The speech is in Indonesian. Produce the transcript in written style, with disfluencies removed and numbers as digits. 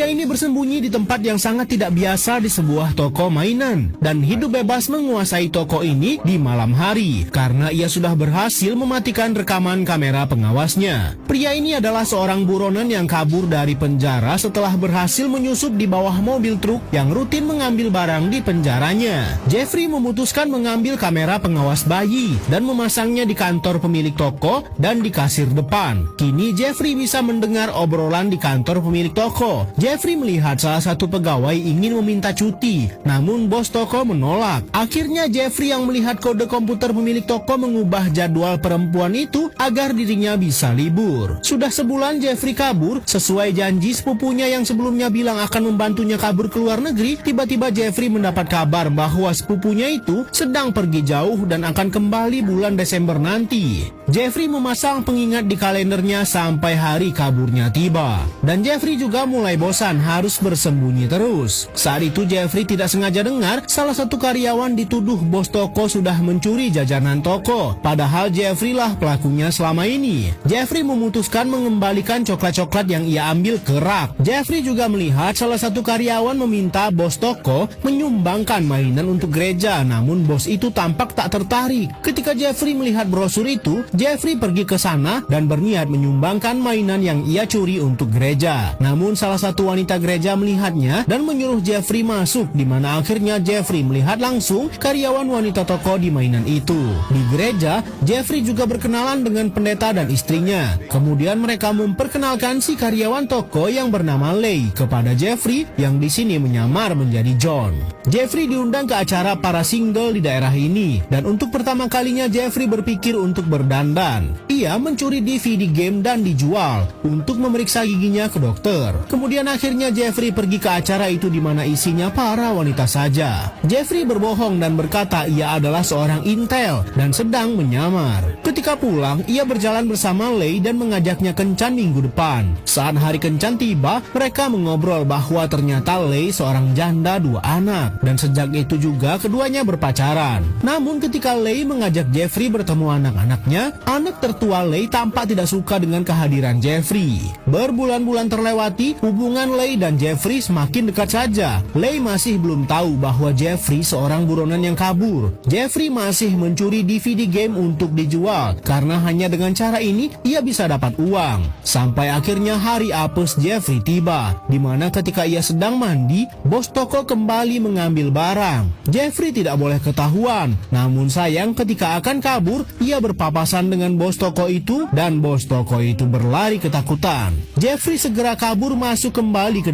Pria ini bersembunyi di tempat yang sangat tidak biasa di sebuah toko mainan dan hidup bebas menguasai toko ini di malam hari karena ia sudah berhasil mematikan rekaman kamera pengawasnya. Pria ini adalah seorang buronan yang kabur dari penjara setelah berhasil menyusup di bawah mobil truk yang rutin mengambil barang di penjaranya. Jeffrey memutuskan mengambil kamera pengawas bayi dan memasangnya di kantor pemilik toko dan di kasir depan. Kini Jeffrey bisa mendengar obrolan di kantor pemilik toko. Jeffrey melihat salah satu pegawai ingin meminta cuti, namun bos toko menolak. Akhirnya Jeffrey yang melihat kode komputer pemilik toko mengubah jadwal perempuan itu agar dirinya bisa libur. Sudah sebulan Jeffrey kabur, sesuai janji sepupunya yang sebelumnya bilang akan membantunya kabur ke luar negeri. Tiba-tiba Jeffrey mendapat kabar bahwa sepupunya itu sedang pergi jauh dan akan kembali bulan Desember nanti. Jeffrey memasang pengingat di kalendernya sampai hari kaburnya tiba. Dan Jeffrey juga mulai bosan harus bersembunyi terus. Saat itu Jeffrey tidak sengaja dengar salah satu karyawan dituduh bos toko sudah mencuri jajanan toko. Padahal Jeffrey lah pelakunya selama ini. Jeffrey memutuskan mengembalikan coklat-coklat yang ia ambil ke rak. Jeffrey juga melihat salah satu karyawan meminta bos toko menyumbangkan mainan untuk gereja, namun bos itu tampak tak tertarik. Ketika Jeffrey melihat brosur itu, Jeffrey pergi ke sana dan berniat menyumbangkan mainan yang ia curi untuk gereja. Namun salah satu wanita gereja melihatnya dan menyuruh Jeffrey masuk, di mana akhirnya Jeffrey melihat langsung karyawan wanita toko di mainan itu. Di gereja, Jeffrey juga berkenalan dengan pendeta dan istrinya. Kemudian mereka memperkenalkan si karyawan toko yang bernama Leigh kepada Jeffrey yang di sini menyamar menjadi John. Jeffrey diundang ke acara para single di daerah ini dan untuk pertama kalinya Jeffrey berpikir untuk berdandan. Ia mencuri DVD game dan dijual untuk memeriksa giginya ke dokter. Kemudian akhirnya Jeffrey pergi ke acara itu di mana isinya para wanita saja. Jeffrey berbohong dan berkata ia adalah seorang intel dan sedang menyamar. Ketika pulang, ia berjalan bersama Leigh dan mengajaknya kencan minggu depan. Saat hari kencan tiba, mereka mengobrol bahwa ternyata Leigh seorang janda 2 anak dan sejak itu juga keduanya berpacaran. Namun ketika Leigh mengajak Jeffrey bertemu anak-anaknya, anak tertua Leigh tampak tidak suka dengan kehadiran Jeffrey. Berbulan-bulan terlewati, hubungan Leigh dan Jeffrey semakin dekat saja. Leigh masih belum tahu bahwa Jeffrey seorang buronan yang kabur. Jeffrey masih mencuri DVD game untuk dijual karena hanya dengan cara ini ia bisa dapat uang. Sampai akhirnya hari apes Jeffrey tiba, di mana ketika ia sedang mandi, bos toko kembali mengambil barang. Jeffrey tidak boleh ketahuan, namun sayang ketika akan kabur, ia berpapasan dengan bos toko itu dan bos toko itu berlari ketakutan. Jeffrey segera kabur masuk kembali ke